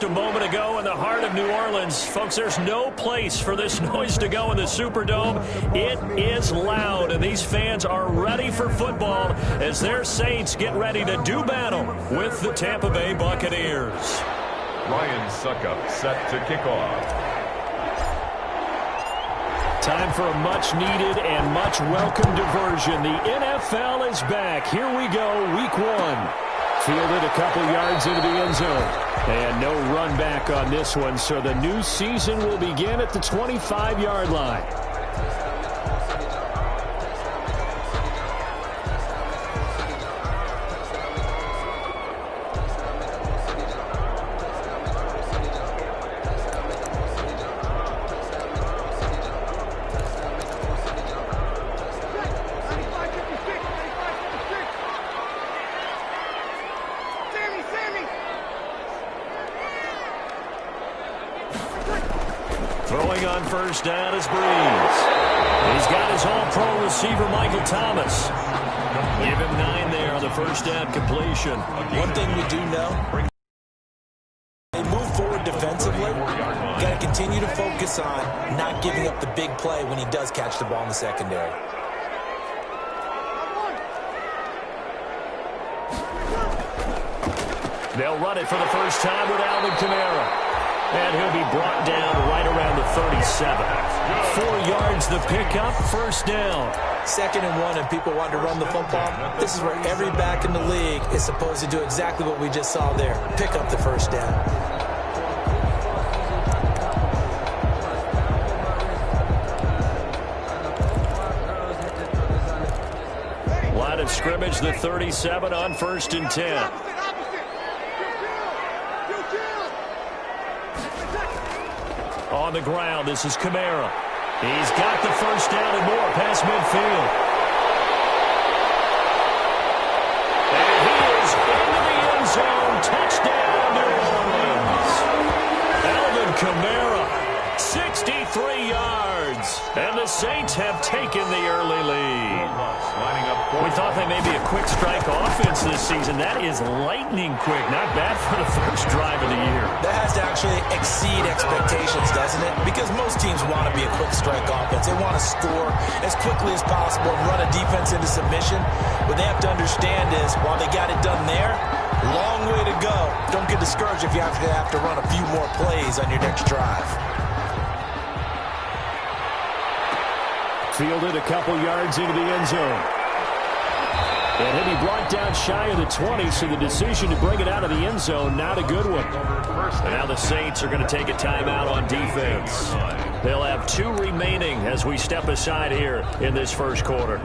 A moment ago in the heart of New Orleans. Folks, there's no place for this noise to go in the Superdome. It is loud, and these fans are ready for football as their Saints get ready to do battle with the Tampa Bay Buccaneers. Ryan Suckup set to kick off. Time for a much-needed and much-welcome diversion. The NFL is back. Here we go, Week 1. Fielded a couple yards into the end zone. And no run back on this one, so the new season will begin at the 25-yard line. Throwing on first down is Breeze. He's got his all-pro receiver, Michael Thomas. Give him 9 there on the first down completion. One thing we do know, they move forward defensively. Got to continue to focus on not giving up the big play when he does catch the ball in the secondary. They'll run it for the first time with Alvin Kamara. And he'll be brought down right around the 37. 4 yards the pickup, first down. 2nd and 1, and people want to run the football. This is where every back in the league is supposed to do exactly what we just saw there. Pick up the first down. Line of scrimmage, the 37 on 1st and 10. On the ground, this is Kamara. He's got the first down and more past midfield. And he is into the end zone. Touchdown, New Orleans. Alvin Kamara, 63 yards. And the Saints have taken the early lead. We thought they may be a quick strike offense this season. That is lightning quick. Not bad for the first drive of the year. That has to actually exceed expectations, doesn't it? Because most teams want to be a quick strike offense. They want to score as quickly as possible and run a defense into submission. What they have to understand is, while they got it done there, long way to go. Don't get discouraged if you have to run a few more plays on your next drive. Fielded a couple yards into the end zone. And he'll be brought down shy of the 20, so the decision to bring it out of the end zone, not a good one. And now the Saints are going to take a timeout on defense. They'll have 2 remaining as we step aside here in this first quarter.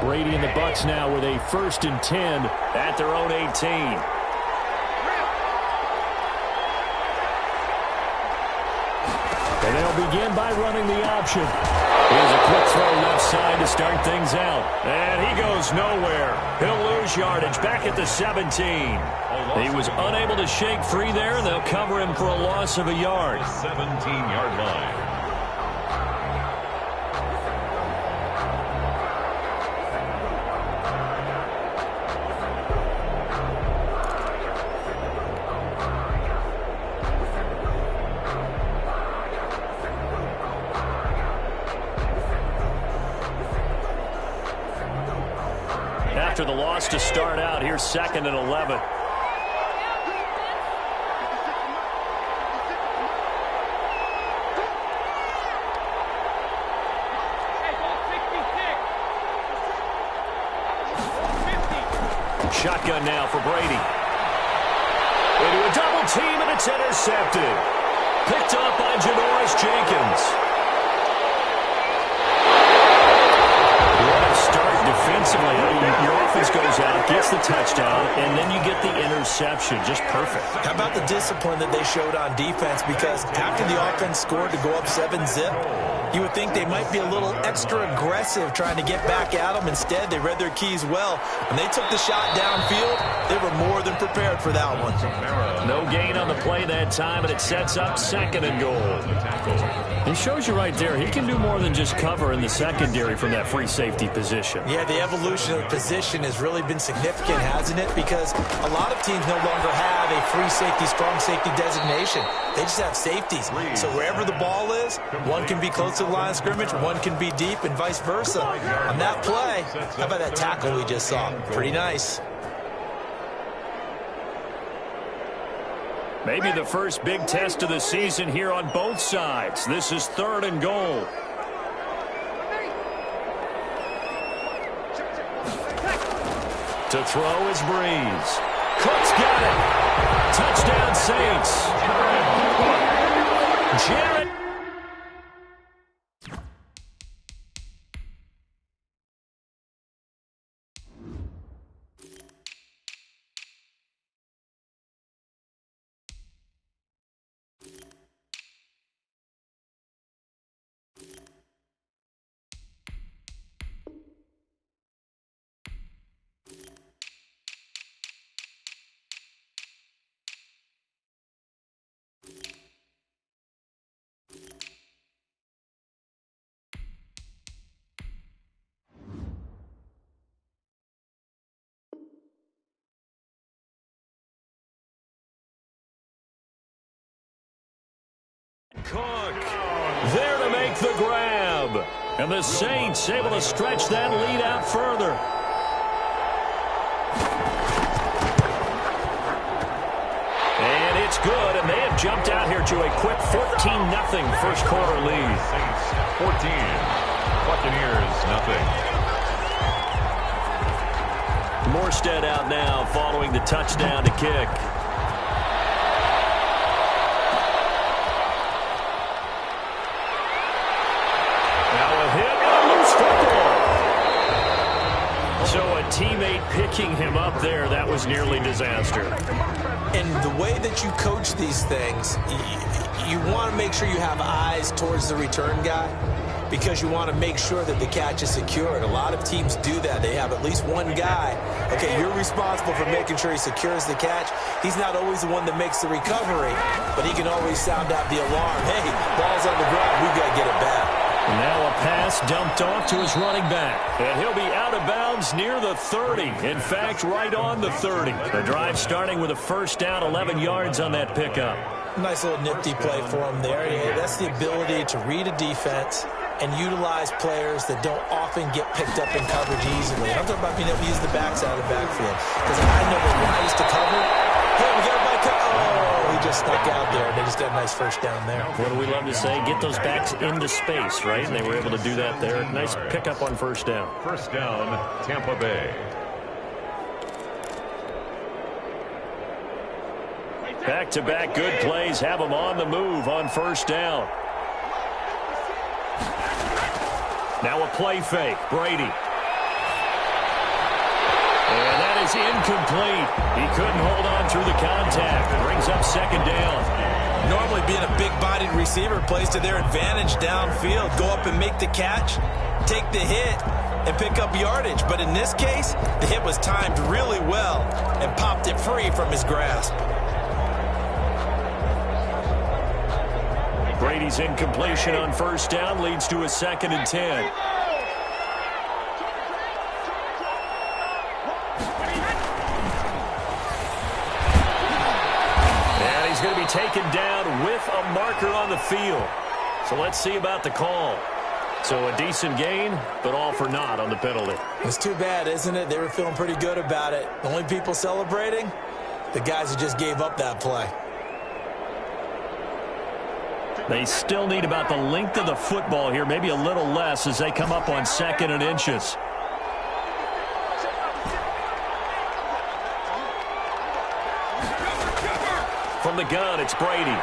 Brady and the Bucs now with a 1st and 10 at their own 18. And they'll begin by running the option. Here's a quick throw left side to start things out. And he goes nowhere. He'll lose yardage back at the 17. He was unable to shake free there, and they'll cover him for a loss of a yard. 17-yard line. After the loss to start out, here's 2nd and 11. Shotgun now for Brady. Into a double team, and it's intercepted. Picked up by Janoris Jenkins. Defensively, your offense goes out, gets the touchdown, and then you get the interception. Just perfect. How about the discipline that they showed on defense? Because after the offense scored to go up 7-zip, you would think they might be a little extra aggressive trying to get back at them. Instead, they read their keys well. When they took the shot downfield, they were more than prepared for that one. No gain on the play that time, and it sets up 2nd and goal. He shows you right there, he can do more than just cover in the secondary from that free safety position. Yeah, the evolution of the position has really been significant, hasn't it? Because a lot of teams no longer have a free safety, strong safety designation. They just have safeties. So wherever the ball is, one can be close to the line of scrimmage, one can be deep, and vice versa. On that play, how about that tackle we just saw? Pretty nice. Maybe the first big test of the season here on both sides. This is 3rd and goal. To throw is Breeze. Cook's got it. Touchdown Saints. Jarrett. Cook there to make the grab. And the Saints able to stretch that lead out further. And it's good, and they have jumped out here to a quick 14-0 first quarter lead. Saints 14, Buccaneers nothing. Morstead out now following the touchdown to kick. So a teammate picking him up there, that was nearly disaster. And the way that you coach these things, you want to make sure you have eyes towards the return guy because you want to make sure that the catch is secured. A lot of teams do that. They have at least one guy. Okay, you're responsible for making sure he secures the catch. He's not always the one that makes the recovery, but he can always sound out the alarm. Hey, ball's on the ground. We've got to get it back. Now a pass dumped off to his running back. And he'll be out of bounds near the 30. In fact, right on the 30. The drive starting with a first down, 11 yards on that pickup. Nice little nifty play for him there. That's the ability to read a defense and utilize players that don't often get picked up in coverage easily. I'm talking about being able to use the backside of the backfield. Because I never rise to cover. Hey, we got a back. Oh, he just snuck out there. They just got a nice first down there. What do we love to say? Get those backs into space, right? And they were able to do that there. Nice pickup on first down. First down, Tampa Bay. Back-to-back good plays have them on the move on first down. Now a play fake. Brady. And that is incomplete. He couldn't hold on through the contact. Brings up second down. Normally being a big-bodied receiver plays to their advantage downfield. Go up and make the catch, take the hit, and pick up yardage. But in this case, the hit was timed really well and popped it free from his grasp. Brady's incompletion on first down leads to a 2nd and 10. And he's going to be taken down with a marker on the field. So let's see about the call. So a decent gain, but all for naught on the penalty. It's too bad, isn't it? They were feeling pretty good about it. The only people celebrating, the guys who just gave up that play. They still need about the length of the football here, maybe a little less as they come up on 2nd and inches. From the gun, it's Brady.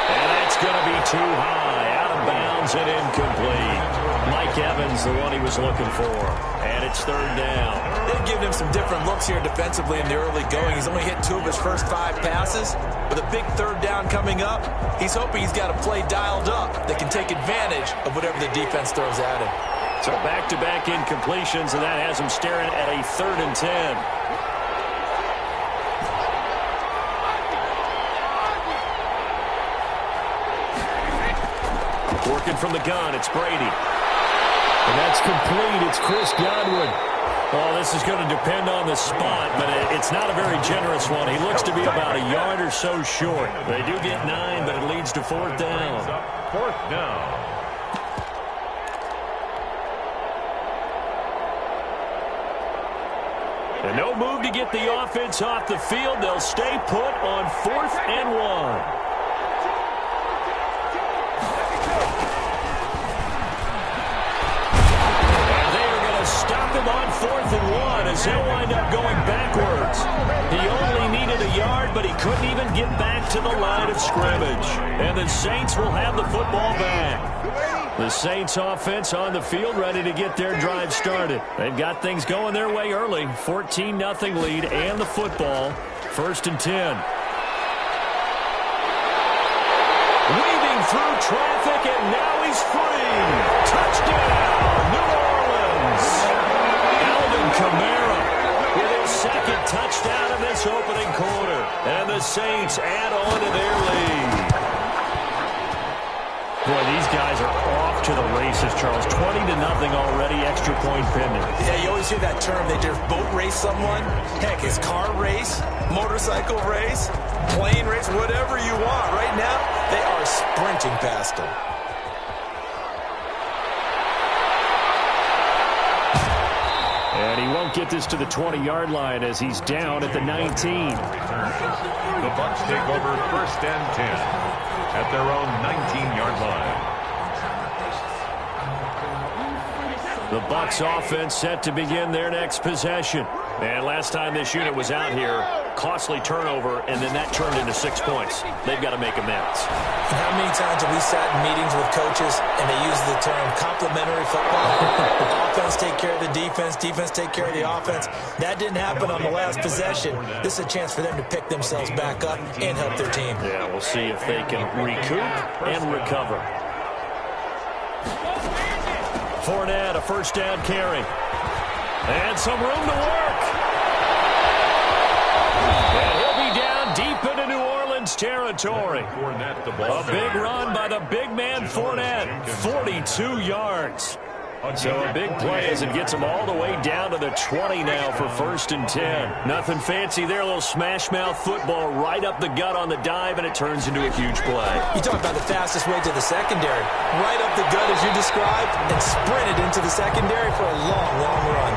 And that's going to be too high, out of bounds and incomplete. Mike Evans, the one he was looking for. And it's 3rd down. They've given him some different looks here defensively in the early going. He's only hit 2 of his first 5 passes. With a big 3rd down coming up, he's hoping he's got a play dialed up that can take advantage of whatever the defense throws at him. So back-to-back incompletions, and that has him staring at a 3rd and 10. Working from the gun, it's Brady. And that's complete. It's Chris Godwin. Well, this is going to depend on the spot, but it's not a very generous one. He looks to be about a yard or so short. They do get 9, but it leads to 4th down. 4th down. And no move to get the offense off the field. They'll stay put on 4th and 1. Stop him on 4th and 1 as he'll wind up going backwards. He only needed a yard, but he couldn't even get back to the line of scrimmage. And the Saints will have the football back. The Saints offense on the field ready to get their drive started. They've got things going their way early. 14-0 lead and the football. 1st and 10. Weaving through traffic, and now he's free. Touchdown, New Orleans. Kamara with his 2nd touchdown of this opening quarter. And the Saints add on to their lead. Boy, these guys are off to the races, Charles. 20-0 already, extra point pending. Yeah, you always hear that term. They just boat race someone. Heck, it's car race, motorcycle race, plane race, whatever you want. Right now, they are sprinting past them. And he won't get this to the 20-yard line as he's down at the 19. The Bucs take over 1st and 10 at their own 19-yard line. The Bucs offense set to begin their next possession. And last time this unit was out here, costly turnover, and then that turned into 6 points. They've got to make amends. How many times have we sat in meetings with coaches and they use the term complementary football? Offense take care of the defense, defense take care of the offense. That didn't happen on the last possession. This is a chance for them to pick themselves back up and help their team. Yeah, we'll see if they can recoup and recover. Fournette, a 1st down carry. And some room to work. And he'll be down deep into New Orleans territory. A big run by the big man Fournette. 42 yards. So a big play as it gets them all the way down to the 20 now for 1st and 10. Nothing fancy there. A little smash-mouth football right up the gut on the dive, and it turns into a huge play. You talk about the fastest way to the secondary. Right up the gut as you described and sprinted into the secondary for a long, long run.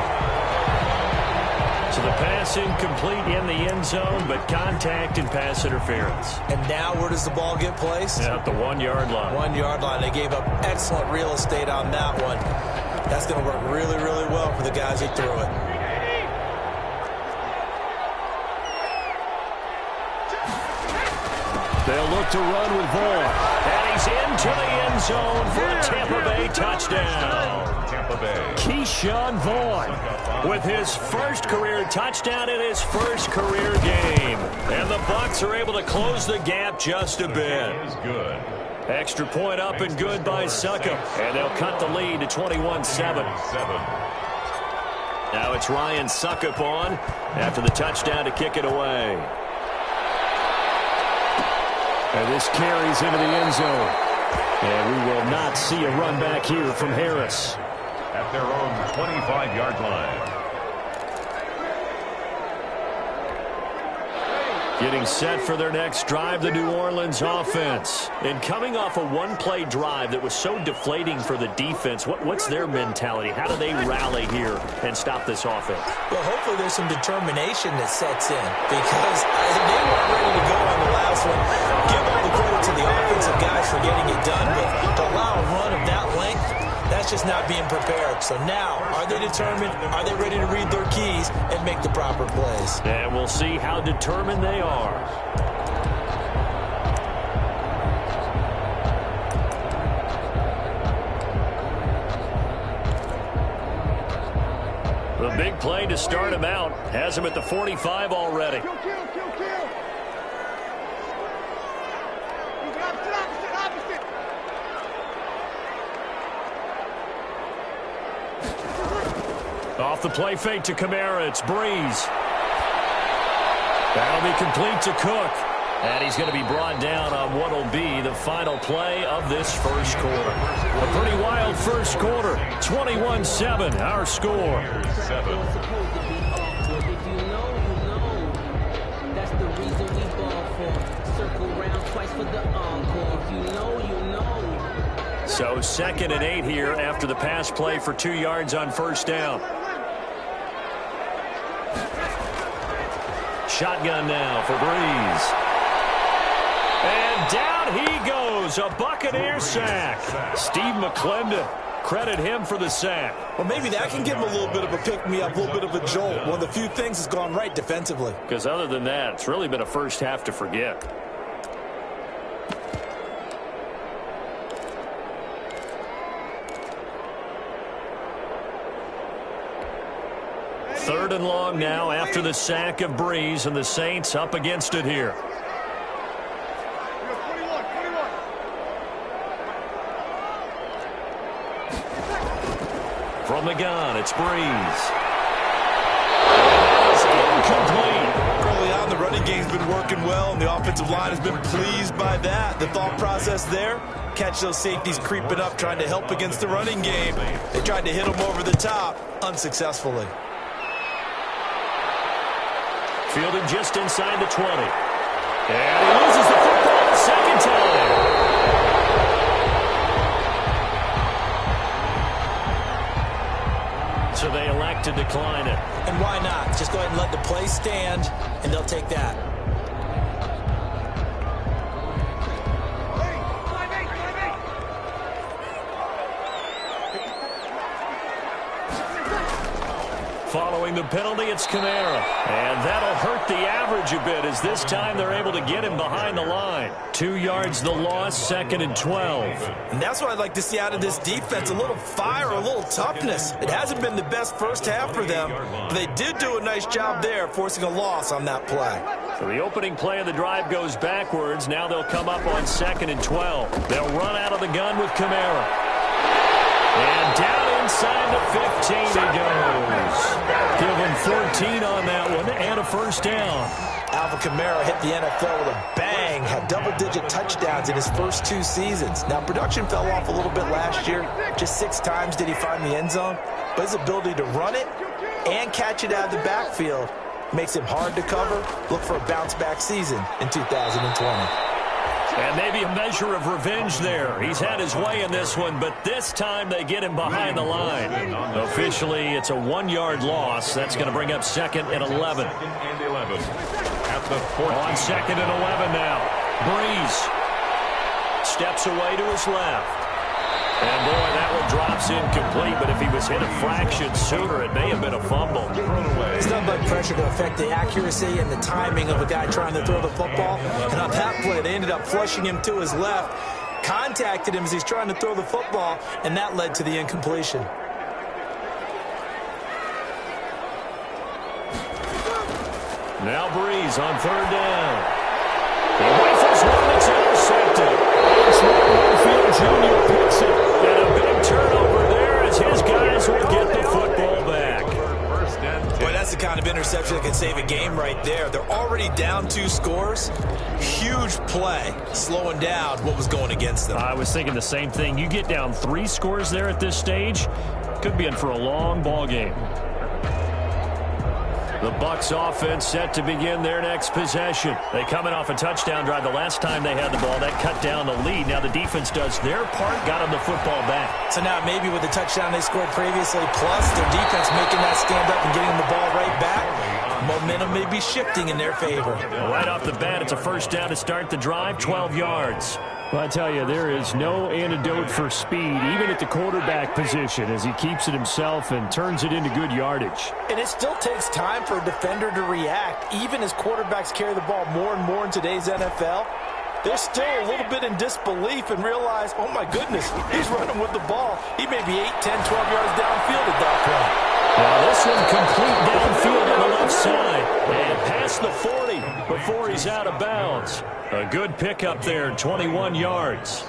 So the pass incomplete in the end zone, but contact and pass interference. And now where does the ball get placed? At the 1-yard line. 1-yard line. They gave up excellent real estate on that one. That's going to work really, really well for the guys who threw it. They'll look to run with Vaughn. And he's into the end zone for a Tampa Bay touchdown. Tampa Bay. Keyshawn Vaughn with his first career touchdown in his first career game. And the Bucs are able to close the gap just a bit. Is good. Extra point up and good by Succop. And they'll cut the lead to 21-7. Now it's Ryan Succop on after the touchdown to kick it away. And this carries into the end zone. And we will not see a run back here from Harris. At their own 25-yard line. Getting set for their next drive, the New Orleans offense. And coming off a one-play drive that was so deflating for the defense, what's their mentality? How do they rally here and stop this offense? Well, hopefully there's some determination that sets in because they weren't ready to go on the last one. Give all the credit to the offensive guys for getting it done, but to allow a run of that length, that's just not being prepared. So now, are they determined? Are they ready to read their keys and make the proper plays? And we'll see how determined they are. The big play to start him out has him at the 45 already. Off the play fake to Kamara, it's Breeze. That'll be complete to Cook. And he's going to be brought down on what will be the final play of this first quarter. A pretty wild first quarter. 21-7, our score. So 2nd and 8 here after the pass play for 2 yards on first down. Shotgun now for Breeze. And down he goes. A Buccaneer sack. Steve McClendon. Credit him for the sack. Well, maybe that can give him a little bit of a pick-me-up, a little bit of a jolt. One of the few things has gone right defensively. Because other than that, it's really been a first half to forget. Third and long now after the sack of Breeze, and the Saints up against it here. From the gun, it's Breeze. It's incomplete. Early on, the running game's been working well, and the offensive line has been pleased by that. The thought process there, catch those safeties creeping up, trying to help against the running game. They tried to hit them over the top, unsuccessfully. Fielded just inside the 20. And he loses the football the second time. So they elect to decline it. And why not? Just go ahead and let the play stand, and they'll take that. Following the penalty, it's Kamara. And that'll hurt the average a bit as this time they're able to get him behind the line. 2 yards the loss, 2nd and 12. And that's what I'd like to see out of this defense, a little fire, a little toughness. It hasn't been the best first half for them, but they did do a nice job there, forcing a loss on that play. So the opening play of the drive goes backwards. Now they'll come up on 2nd and 12. They'll run out of the gun with Kamara. And down inside the 15 he goes. Give him 14 on that one and a first down. Alvin Kamara hit the NFL with a bang, had double-digit touchdowns in his first 2 seasons. Now, production fell off a little bit last year. Just 6 times did he find the end zone. But his ability to run it and catch it out of the backfield makes him hard to cover. Look for a bounce-back season in 2020. And maybe a measure of revenge there. He's had his way in this one, but this time they get him behind the line. Officially, it's a 1-yard loss. That's going to bring up 2nd and 11. At the 14. On 2nd and 11 now. Breeze steps away to his left. And, boy, that one drops incomplete, but if he was hit a fraction sooner, it may have been a fumble. It's not like pressure to affect the accuracy and the timing of a guy trying to throw the football. And on that play, they ended up flushing him to his left, contacted him as he's trying to throw the football, and that led to the incompletion. Now Breeze on 3rd down. He rifles one, it's intercepted. It's Warfield Jr. picks it. And a big turnover there as his guys will get the football back. Boy, that's the kind of interception that can save a game right there. They're already down 2 scores. Huge play, slowing down what was going against them. I was thinking the same thing. You get down 3 scores there at this stage, could be in for a long ball game. The Bucs offense set to begin their next possession. They coming off a touchdown drive the last time they had the ball. That cut down the lead. Now the defense does their part, got them the football back. So now maybe with the touchdown they scored previously, plus their defense making that stand up and getting them the ball right back, momentum may be shifting in their favor. Right off the bat, it's a first down to start the drive, 12 yards. Well, I tell you, there is no antidote for speed, even at the quarterback position, as he keeps it himself and turns it into good yardage. And it still takes time for a defender to react, even as quarterbacks carry the ball more and more in today's NFL. They're still a little bit in disbelief and realize, oh my goodness, he's running with the ball. He may be 8, 10, 12 yards downfield at that point. Now this one complete downfield on the left side and past the 40 before he's out of bounds. A good pickup there, 21 yards.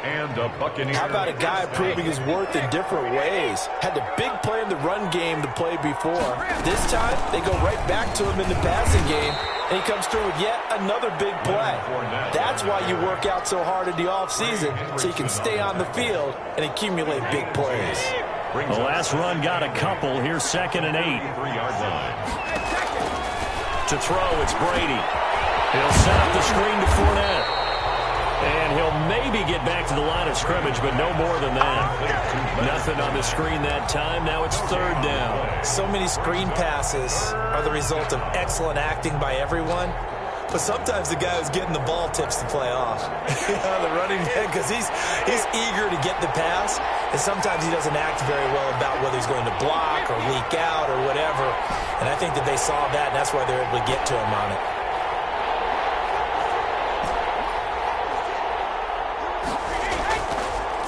And a Buccaneer. How about a guy proving his worth in different ways? Had the big play in the run game to play before. This time, they go right back to him in the passing game. and he comes through with yet another big play. That's why you work out so hard in the offseason, so you can stay on the field and accumulate big plays. The last run got a couple. Here's 2nd and 8. To throw, it's Brady. He'll set up the screen to Fournette. And he'll maybe get back to the line of scrimmage, but no more than that. Nothing on the screen that time. Now it's 3rd down. So many screen passes are the result of excellent acting by everyone. But sometimes the guy who's getting the ball tips the play off. The running back, because he's eager to get the pass, and sometimes he doesn't act very well about whether he's going to block or leak out or whatever. And I think that they saw that, and that's why they're able to get to him on it.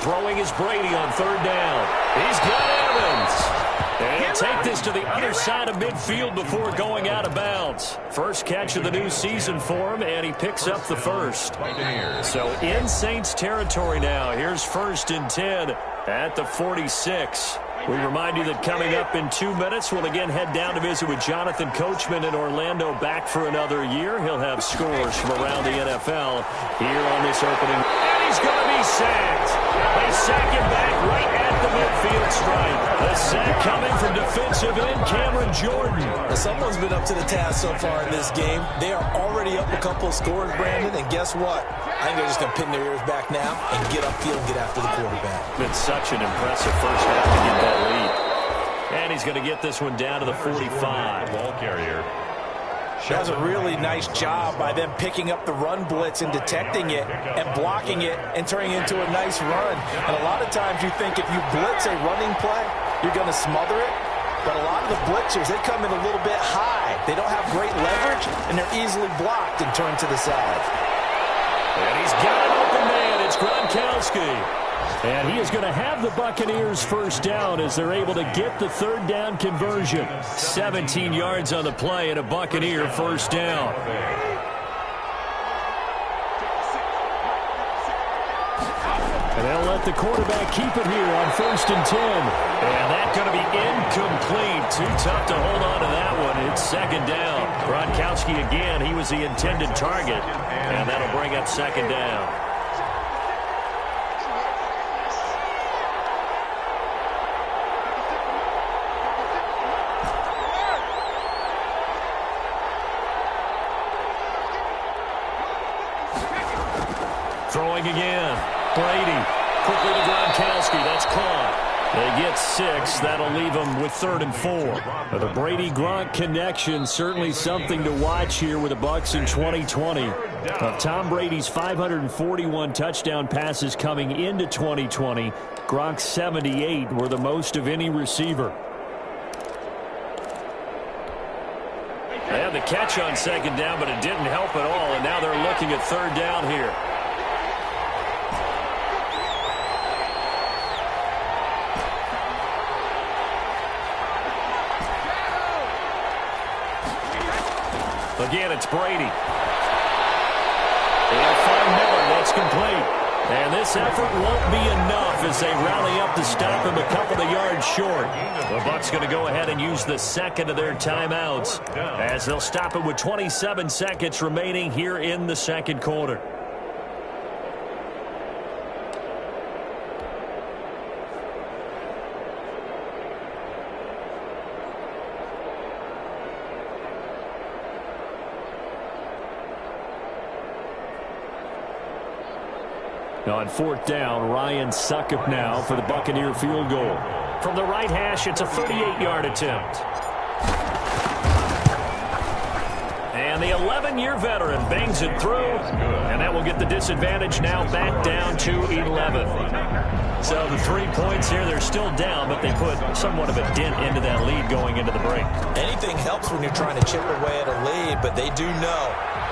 Throwing is Brady on 3rd down. He's got Evans. And he'll take this to the other side of midfield before going out of bounds. First catch of the new season for him, and he picks up the first. So in Saints territory now. Here's 1st and 10 at the 46. We remind you that coming up in 2 minutes, we'll again head down to visit with Jonathan Coachman in Orlando, back for another year. He'll have scores from around the NFL here on this opening. And he's going to be sacked. They sack him back right at the midfield stripe. The sack coming from defensive end Cameron Jordan. Now, someone's been up to the task so far in this game. They are already up a couple of scores, Brandon, and guess what? I think they're just going to pin their ears back now and get upfield and get after the quarterback. Been such an impressive first half to get that lead. And he's going to get this one down to the 45. Ball carrier. Does a really nice job by them picking up the run blitz and detecting it and blocking it and turning it into a nice run. And a lot of times you think if you blitz a running play, you're going to smother it. But a lot of the blitzers, they come in a little bit high. They don't have great leverage, and they're easily blocked and turned to the side. And he's got an open man. It's Gronkowski. And he is going to have the Buccaneers first down as they're able to get the 3rd down conversion. 17 yards on the play and a Buccaneer first down. And they'll let the quarterback keep it here on 1st and 10. And that's going to be incomplete. Too tough to hold on to that one. It's 2nd down. Gronkowski again. He was the intended target. And that'll bring up 2nd down. Throwing again. Brady. Quickly to Gronkowski. That's caught. They get 6. That'll leave them with 3rd and 4. The Brady-Gronk connection, certainly something to watch here with the Bucs in 2020. Of Tom Brady's 541 touchdown passes coming into 2020, Gronk's 78 were the most of any receiver. They had the catch on 2nd down, but it didn't help at all, and now they're looking at 3rd down here. Again, it's Brady. They'll find Miller. That's complete. And this effort won't be enough as they rally up to stop him a couple of yards short. The Bucs going to go ahead and use the 2nd of their timeouts as they'll stop him with 27 seconds remaining here in the 2nd quarter. Now on 4th down, Ryan Succop now for the Buccaneer field goal. From the right hash, it's a 38-yard attempt. And the 11-year veteran bangs it through, and that will get the disadvantage now back down to 11. So the 3 points here, they're still down, but they put somewhat of a dent into that lead going into the break. Anything helps when you're trying to chip away at a lead, but they do know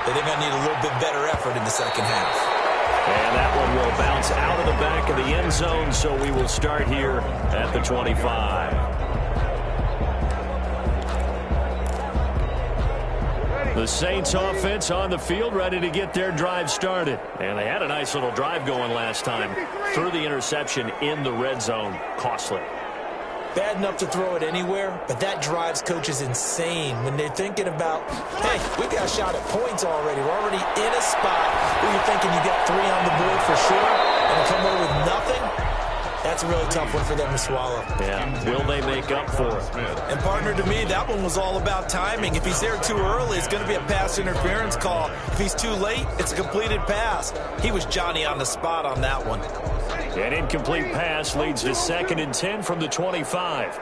that they're going to need a little bit better effort in the 2nd half. And that one will bounce out of the back of the end zone, so we will start here at the 25. The Saints offense on the field, ready to get their drive started. And they had a nice little drive going last time. Threw the interception in the red zone. Costly. bad enough to throw it anywhere, but that drives coaches insane when they're thinking about, hey, we got a shot at points already. We're already in a spot where you're thinking you got 3 on the board for sure, and to come away with nothing, that's a really tough one for them to swallow. Yeah, will they make up for it? And partner, to me, that one was all about timing. If he's there too early, it's going to be a pass interference call. If he's too late, it's a completed pass. He was Johnny on the spot on that one. An incomplete pass leads to 2nd and 10 from the 25.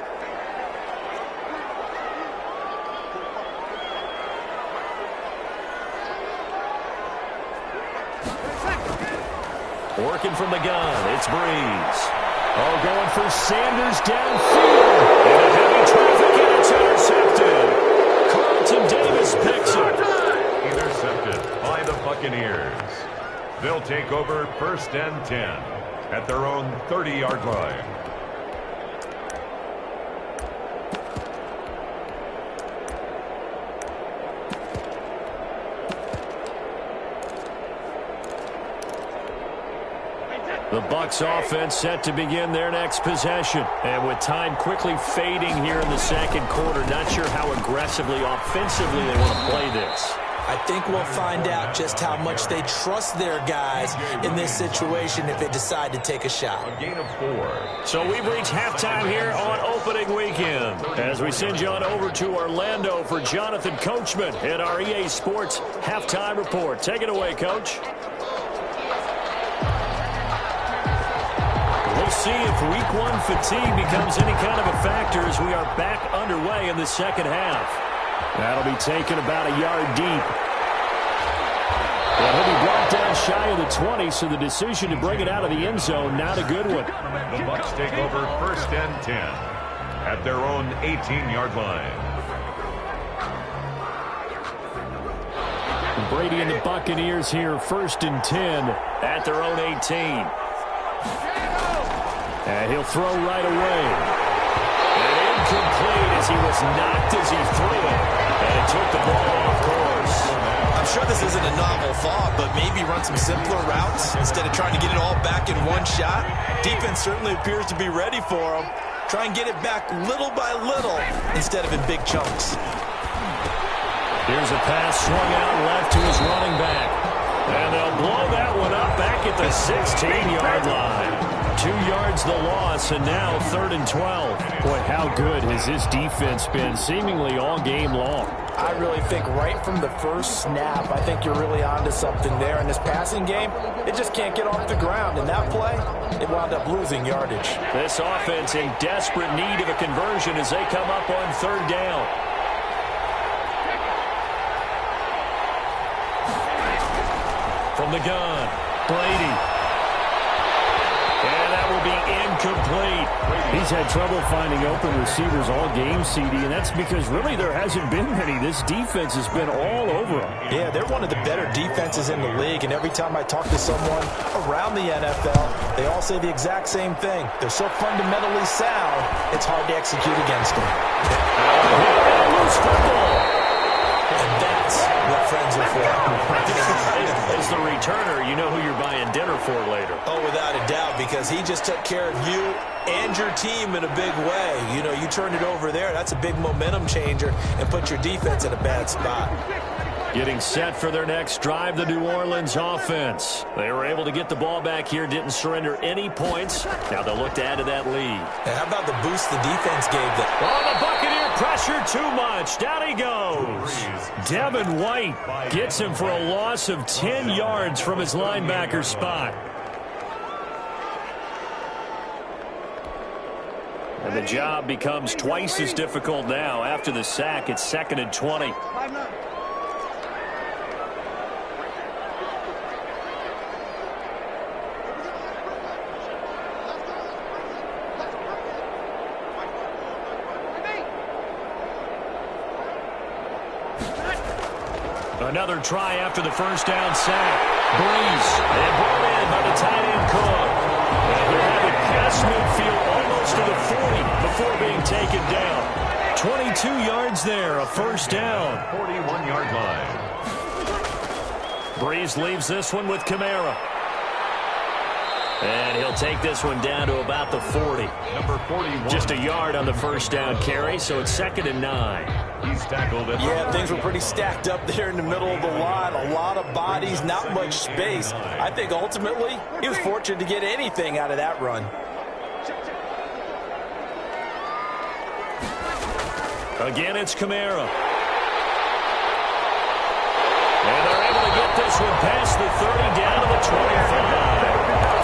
Working from the gun, it's Breeze. Oh, going for Sanders downfield. And a heavy traffic, and it's intercepted. Carlton Davis picks it. Intercepted by the Buccaneers. They'll take over 1st and 10 at their own 30-yard line. The Bucs offense set to begin their next possession. And with time quickly fading here in the 2nd quarter, not sure how aggressively, offensively they want to play this. I think we'll find out just how much they trust their guys in this situation if they decide to take a shot. A gain of 4. So we've reached halftime here on opening weekend as we send you on over to Orlando for Jonathan Coachman in our EA Sports Halftime Report. Take it away, Coach. We'll see if Week 1 fatigue becomes any kind of a factor as we are back underway in the 2nd half. That'll be taken about a yard deep. And he'll be brought down shy of the 20, so the decision to bring it out of the end zone, not a good one. The Bucs take over 1st and 10 at their own 18-yard line. Brady and the Buccaneers here, 1st and 10 at their own 18. And he'll throw right away. And incomplete as he was knocked as he threw it. And it took the ball off course. I'm sure this isn't a novel thought, but maybe run some simpler routes instead of trying to get it all back in one shot. Defense certainly appears to be ready for him. Try and get it back little by little instead of in big chunks. Here's a pass swung out left to his running back. And they'll blow that one up back at the 16-yard line. 2 yards the loss, and now 3rd and 12. Boy, how good has this defense been seemingly all game long? I really think right from the first snap, I think you're really onto something there. In this passing game, it just can't get off the ground. In that play, it wound up losing yardage. This offense in desperate need of a conversion as they come up on 3rd down. From the gun, Brady. And that will be incomplete. He's had trouble finding open receivers all game, CD, and that's because really there hasn't been many. This defense has been all over them. Yeah, they're one of the better defenses in the league, and every time I talk to someone around the NFL, they all say the exact same thing. They're so fundamentally sound, it's hard to execute against them. Loose football. And that's what friends are for. As the returner, you know who you're buying dinner for later. Oh, without a doubt, because he just took care of you and your team in a big way. You know, you turned it over there. That's a big momentum changer and put your defense in a bad spot. Getting set for their next drive, the New Orleans offense. They were able to get the ball back here, didn't surrender any points. Now they'll look to add to that lead. And how about the boost the defense gave them? Oh, the Buccaneer pressure too much. Down he goes. Devin White gets him for a loss of 10 yards from his linebacker spot. And the job becomes twice as difficult now. After the sack, it's 2nd and 20. Another try after the first down sack. Breeze, and brought in by the tight end Cook. And he'll have it past midfield almost to the 40 before being taken down. 22 yards there, a first down. 41-yard line. Breeze leaves this one with Kamara. And he'll take this one down to about the 40. Number 41. Just a yard on the first down carry, so it's 2nd and 9. He's tackled at Yeah, things were pretty stacked up there in the middle of the line. A lot of bodies, not much space. I think ultimately he was fortunate to get anything out of that run. Again, it's Kamara. And they're able to get this one past the 30 down to the 25.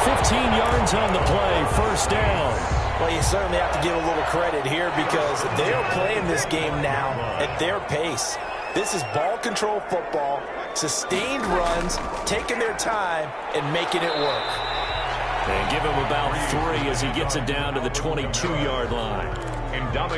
15 yards on the play, first down. Well, you certainly have to give a little credit here because they are playing this game now at their pace. This is ball control football, sustained runs, taking their time, and making it work. And give him about 3 as he gets it down to the 22-yard line. Well,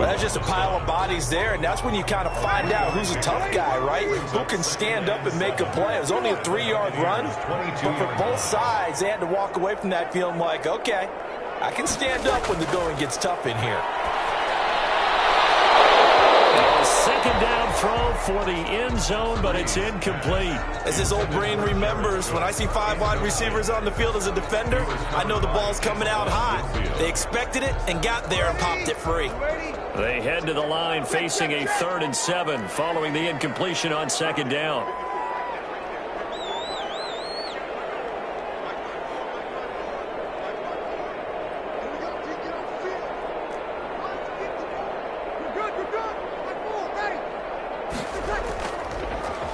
that's just a pile of bodies there, and that's when you kind of find out who's a tough guy, right? Who can stand up and make a play. It was only a 3-yard run, but for both sides, they had to walk away from that feeling like, okay, I can stand up when the going gets tough in here. Second down throw for the end zone, but it's incomplete. As his old brain remembers, when I see 5 wide receivers on the field as a defender, I know the ball's coming out hot. They expected it and got there and popped it free. They head to the line facing a 3rd and 7 following the incompletion on 2nd down.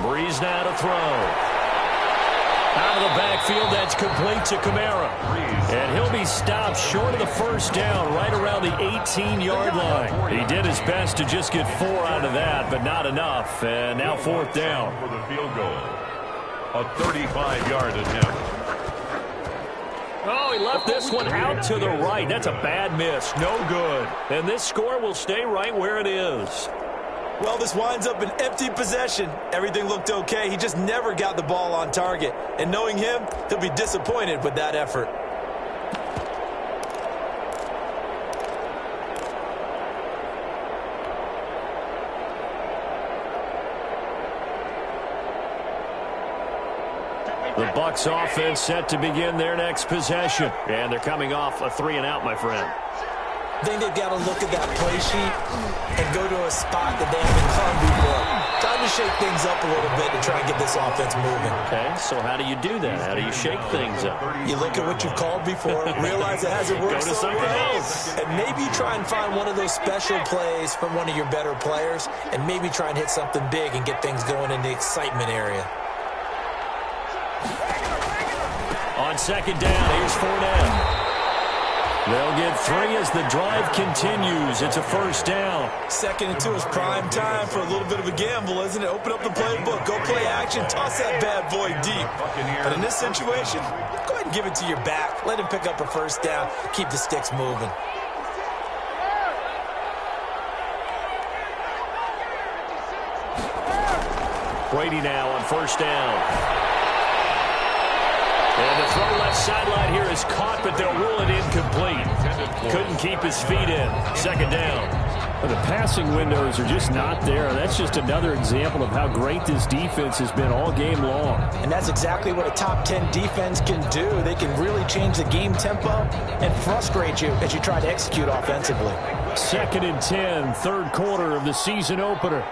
Breeze now to throw. Out of the backfield, that's complete to Kamara. And he'll be stopped short of the first down right around the 18-yard line. He did his best to just get 4 out of that, but not enough. And now 4th down. For the field goal. A 35-yard attempt. Oh, he left this one out to the right. That's a bad miss. No good. And this score will stay right where it is. Well, this winds up an empty possession. Everything looked okay. He just never got the ball on target. And knowing him, he'll be disappointed with that effort. The Bucs offense set to begin their next possession. And thee coming off a 3-and-out, my friend. I think they've got to look at that play sheet and go to a spot that they haven't done before. Time to shake things up a little bit to try and get this offense moving. Okay, so how do you do that? How do you shake things up? You look at what you've called before, realize it hasn't worked Go to so something well, else. and maybe try and find one of those special plays from one of your better players, and maybe try and hit something big and get things going in the excitement area. On 2nd down, here's Fournette. They'll get 3 as the drive continues. It's a first down. 2nd and 2 is prime time for a little bit of a gamble, isn't it? Open up the playbook, go play action, toss that bad boy deep. But in this situation, go ahead and give it to your back. Let him pick up a first down. Keep the sticks moving. Brady now on first down. And the throw left sideline here is caught, but they'll rule it incomplete. Couldn't keep his feet in. 2nd down. Well, the passing windows are just not there. That's just another example of how great this defense has been all game long. And that's exactly what a top 10 defense can do. They can really change the game tempo and frustrate you as you try to execute offensively. 2nd and 10, 3rd quarter of the season opener.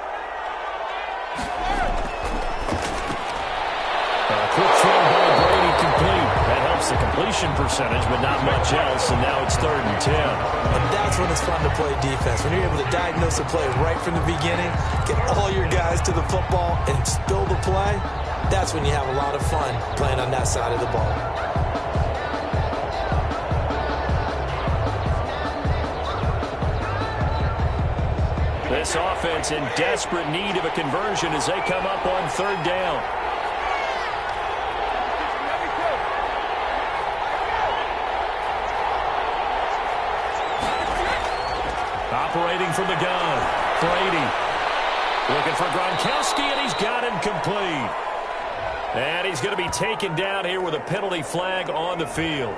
Quick throw by Brady, complete. That helps the completion percentage, but not much else, and now it's 3rd and 10. And that's when it's fun to play defense. When you're able to diagnose a play right from the beginning, get all your guys to the football, and spill the play, that's when you have a lot of fun playing on that side of the ball. This offense in desperate need of a conversion as they come up on 3rd down. Operating from the gun, Brady. Looking for Gronkowski, and he's got him complete. And he's going to be taken down here with a penalty flag on the field.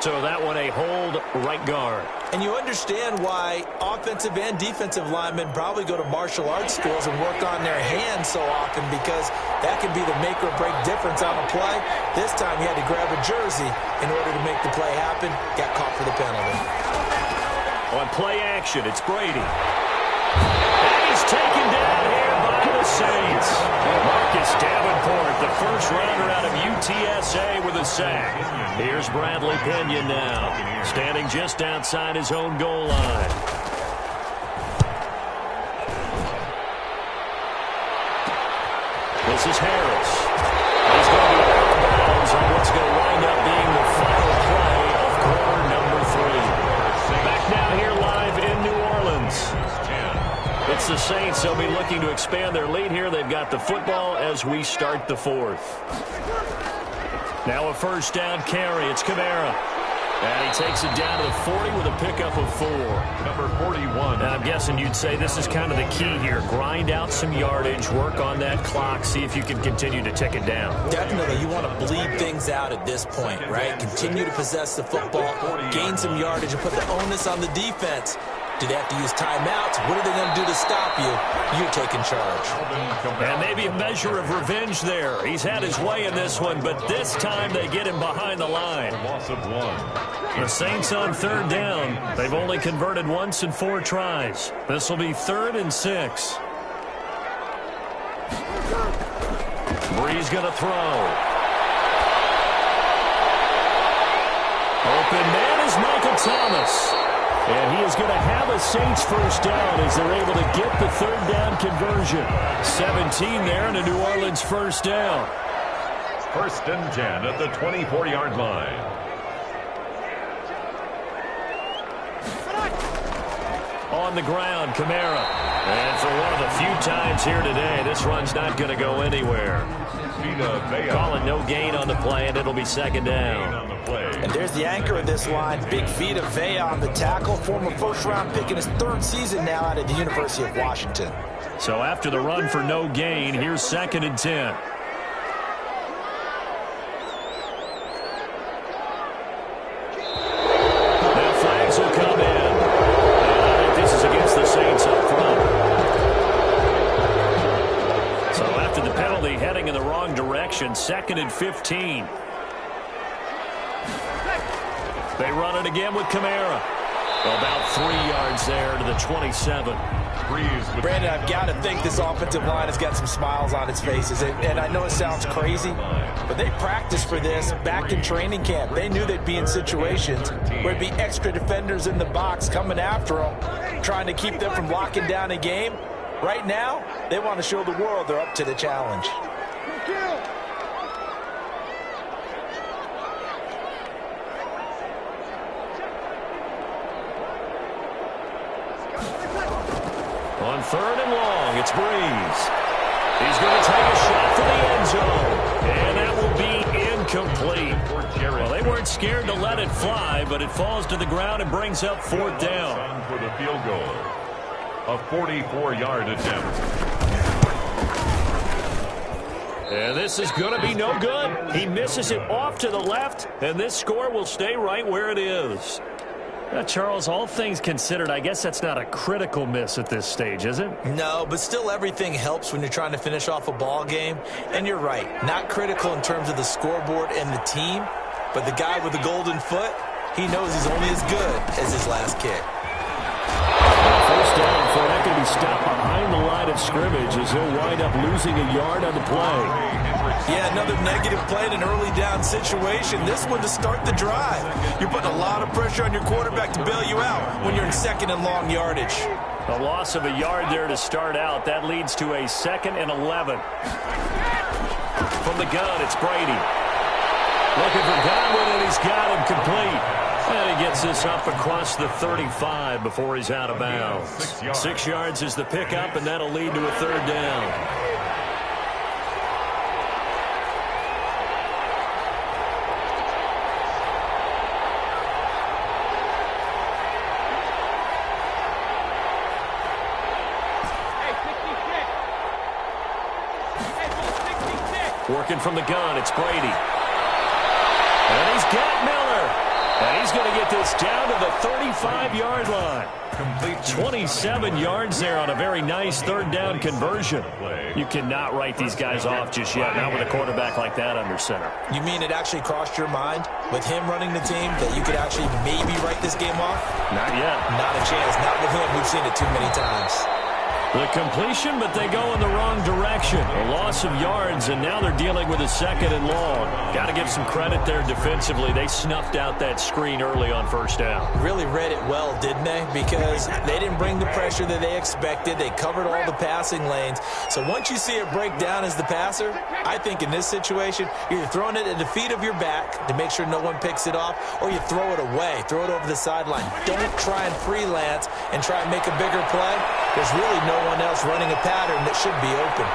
So that one a hold right guard. And you understand why offensive and defensive linemen probably go to martial arts schools and work on their hands so often, because that can be the make or break difference on a play. This time he had to grab a jersey in order to make the play happen. Got caught for the penalty. On play action, it's Brady. And he's taken down here by the Saints. Marcus Davenport, the first rounder out of UTSA, with a sack. Here's Bradley Pinion now, standing just outside his own goal line. This is Harris. He's going to be out of bounds on what's going to wind up being the final play of quarter number 3. Back now here live in New Orleans. It's the Saints. They'll be looking to expand their lead here. They've got the football as we start the 4th. Now a first down carry. It's Kamara. And he takes it down to the 40 with a pickup of 4. Number 41. And I'm guessing you'd say this is kind of the key here. Grind out some yardage, work on that clock, see if you can continue to tick it down. Definitely. You want to bleed things out at this point, right? Continue to possess the football, gain some yardage, and put the onus on the defense. Do they have to use timeouts? What are they going to do to stop you? You're taking charge. And maybe a measure of revenge there. He's had his way in this one, but this time they get him behind the line. Loss of 1. The Saints on third down. They've only converted once in 4 tries. This will be 3rd and 6. Bree's going to throw. Open man is Michael Thomas. And he is going to have a Saints first down as they're able to get the 3rd down conversion. 17 there and a New Orleans first down. 1st and 10 at the 24-yard line. On the ground, Kamara. And for one of the few times here today, this run's not going to go anywhere. Calling no gain on the play, and it'll be 2nd down. And there's the anchor of this line. Big feet of Vea on the tackle. Former first-round pick in his 3rd season now out of the University of Washington. So after the run for no gain, here's 2nd and 10. Now flags will come in. And I think this is against the Saints up front. So after the penalty, heading in the wrong direction, 2nd and 15. They run it again with Kamara. About 3 yards there to the 27. Brandon, I've got to think this offensive line has got some smiles on its faces. And I know it sounds crazy, but they practiced for this back in training camp. They knew they'd be in situations where it'd be extra defenders in the box coming after them, trying to keep them from locking down a game. Right now, they want to show the world they're up to the challenge. On 3rd and long, it's Breeze. He's going to take a shot for the end zone. And that will be incomplete. Well, they weren't scared to let it fly, but it falls to the ground and brings up 4th down. For the field goal. A 44-yard attempt. And this is going to be no good. He misses it off to the left, and this score will stay right where it is. Charles, all things considered, I guess that's not a critical miss at this stage, is it? No, but still everything helps when you're trying to finish off a ball game. And you're right, not critical in terms of the scoreboard and the team, but the guy with the golden foot, he knows he's only as good as his last kick. First down, Fournette going to be stopped behind the line of scrimmage as he'll wind up losing a yard on the play. Yeah, another negative play in an early down situation. This one to start the drive. You're putting a lot of pressure on your quarterback to bail you out when you're in 2nd and long yardage. A loss of a yard there to start out. That leads to a 2nd and 11. From the gun, it's Brady. Looking for Godwin, and he's got him complete. And he gets this up across the 35 before he's out of bounds. 6 yards is the pickup, and that'll lead to a 3rd down. Working from the gun, it's Brady. And he's got Miller. And he's going to get this gets down to the 35-yard line. 27 yards there on a very nice third down conversion. You cannot write these guys off just yet, not with a quarterback like that under center. You mean it actually crossed your mind with him running the team that you could actually maybe write this game off? Not yet. Not a chance. Not with him. We've seen it too many times. The completion, but they go in the wrong direction. A loss of yards, and now they're dealing with a second and long. Got to give some credit there defensively. They snuffed out that screen early on first down. Really read it well, didn't they? Because they didn't bring the pressure that they expected. They covered all the passing lanes. So once you see it break down as the passer, I think in this situation, you're either throwing it at the feet of your back to make sure no one picks it off, or you throw it away, throw it over the sideline. Don't try and freelance and try and make a bigger play. There's really no one else running a pattern that should be open.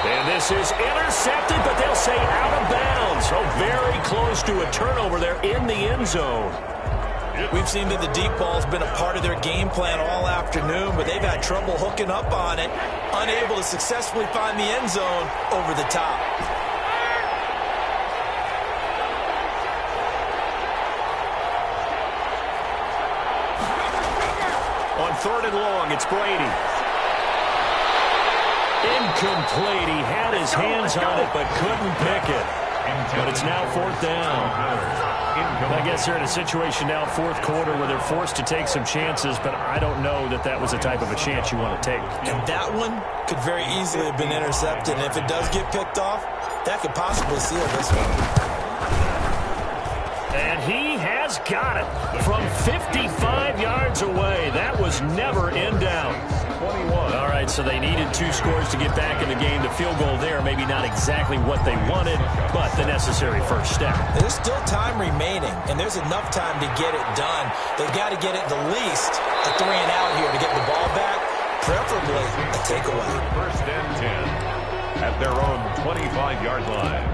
And this is intercepted, but they'll say out of bounds. Oh, very close to a turnover there in the end zone. We've seen that the deep ball's been a part of their game plan all afternoon, but they've had trouble hooking up on it, unable to successfully find the end zone over the top. On third and long, it's Brady. Incomplete. He had his hands on it, but couldn't pick it. But it's now fourth down. I guess they're in a situation now, fourth quarter, where they're forced to take some chances, but I don't know that that was the type of a chance you want to take. And that one could very easily have been intercepted. And if it does get picked off, that could possibly seal this one. And he has got it from 55 yards away. That was never in doubt. 21. All right, so they needed 2 scores to get back in the game. The field goal there, maybe not exactly what they wanted, but the necessary first step. There's still time remaining, and there's enough time to get it done. They've got to get at the least a 3 and out here to get the ball back, preferably a takeaway. First and 10 at their own 25-yard line.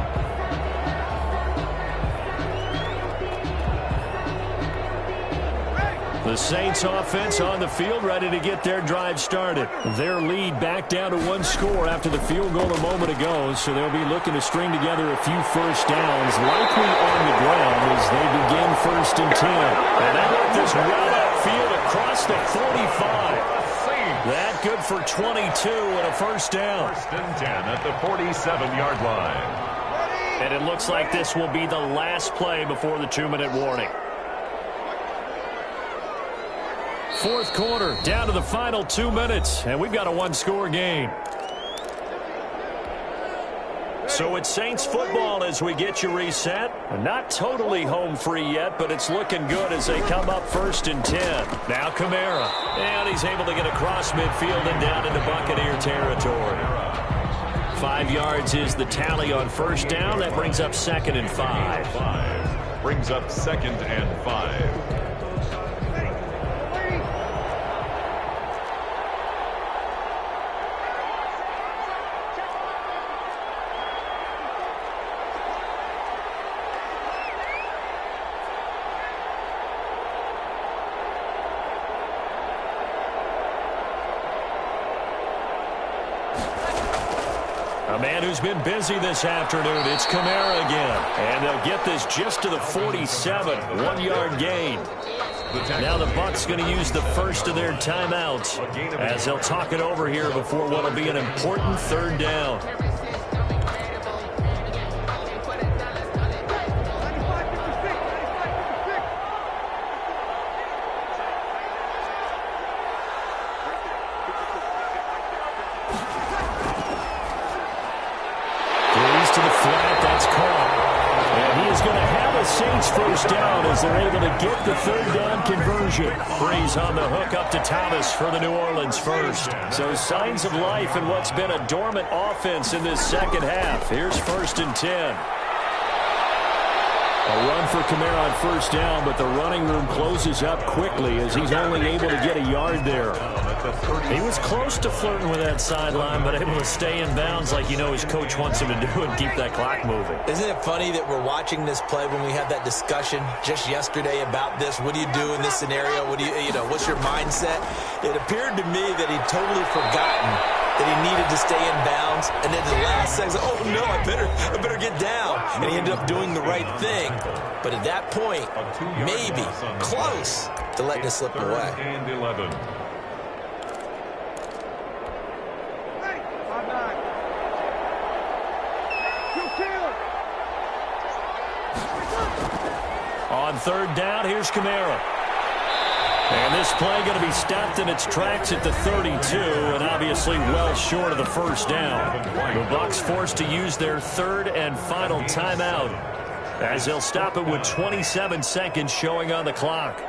The Saints offense on the field, ready to get their drive started. Their lead back down to 1 score after the field goal a moment ago, so they'll be looking to string together a few first downs, likely on the ground as they begin first and 10. And that worked this well upfield across the 45. That good for 22 and a first down. First and 10 at the 47-yard line. And it looks like this will be the last play before the 2-minute warning. Fourth quarter, down to the final 2 minutes, and we've got a 1-score game. So it's Saints football as we get you reset. Not totally home free yet, but it's looking good as they come up first and 10. Now Kamara, and he's able to get across midfield and down into Buccaneer territory. 5 yards is the tally on first down. That brings up second and 5. Brings up second and 5. A man who's been busy this afternoon, it's Kamara again. And they'll get this just to the 47, 1-yard gain. Now the Bucs going to use the first of their timeouts as they'll talk it over here before what will be an important third down. To the flat, that's caught. And he is going to have a Saints first down as they're able to get the third down conversion. Breeze on the hook up to Thomas for the New Orleans first. So signs of life in what's been a dormant offense in this second half. Here's first and 10. A run for Kamara on first down, but the running room closes up quickly as he's only able to get a yard there. He was close to flirting with that sideline, but able to stay in bounds like you know his coach wants him to do and keep that clock moving. Isn't it funny that we're watching this play when we had that discussion just yesterday about this? What do you do in this scenario? What do you know, what's your mindset? It appeared to me that he'd totally forgotten that he needed to stay in bounds, and then the last second, oh no, I better get down. And he ended up doing the right thing. But at that point, maybe close to letting it slip away. And 11. On third down, here's Kamara. And this play going to be stopped in its tracks at the 32, and obviously well short of the first down. The Bucs forced to use their third and final timeout, as they'll stop it with 27 seconds showing on the clock.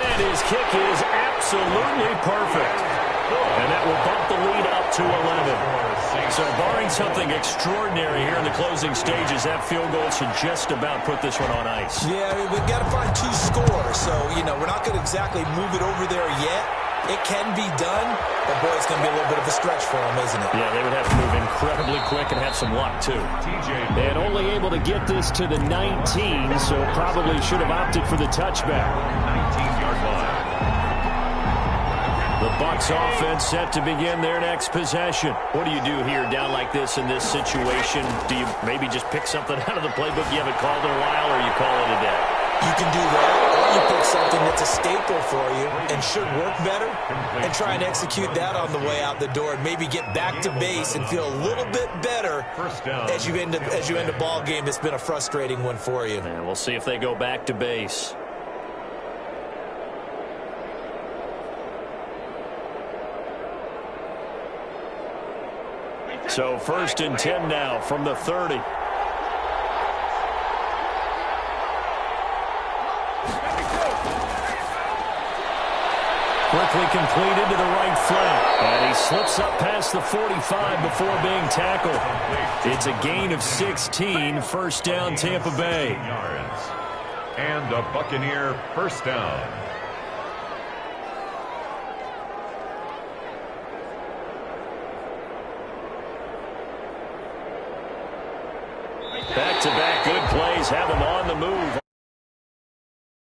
And his kick is absolutely perfect. And that will bump the lead up to 11. So barring something extraordinary here in the closing stages, that field goal should just about put this one on ice. Yeah, we've got to find 2 scores. So, we're not going to exactly move it over there yet. It can be done, but boy, it's going to be a little bit of a stretch for them, isn't it? Yeah, they would have to move incredibly quick and have some luck, too. And only able to get this to the 19, so probably should have opted for the touchback. 19-yard line. The Bucs offense set to begin their next possession. What do you do here down like this in this situation? Do you maybe just pick something out of the playbook you haven't called in a while, or you call it a day? You can do that, or you pick something that's a staple for you and should work better and try and execute that on the way out the door and maybe get back to base and feel a little bit better as you end a ball game that's been a frustrating one for you. And we'll see if they go back to base. So 1st and 10 now from the 30. Quickly completed to the right flank. And he slips up past the 45 before being tackled. It's a gain of 16. First down, Tampa Bay. And a Buccaneer first down.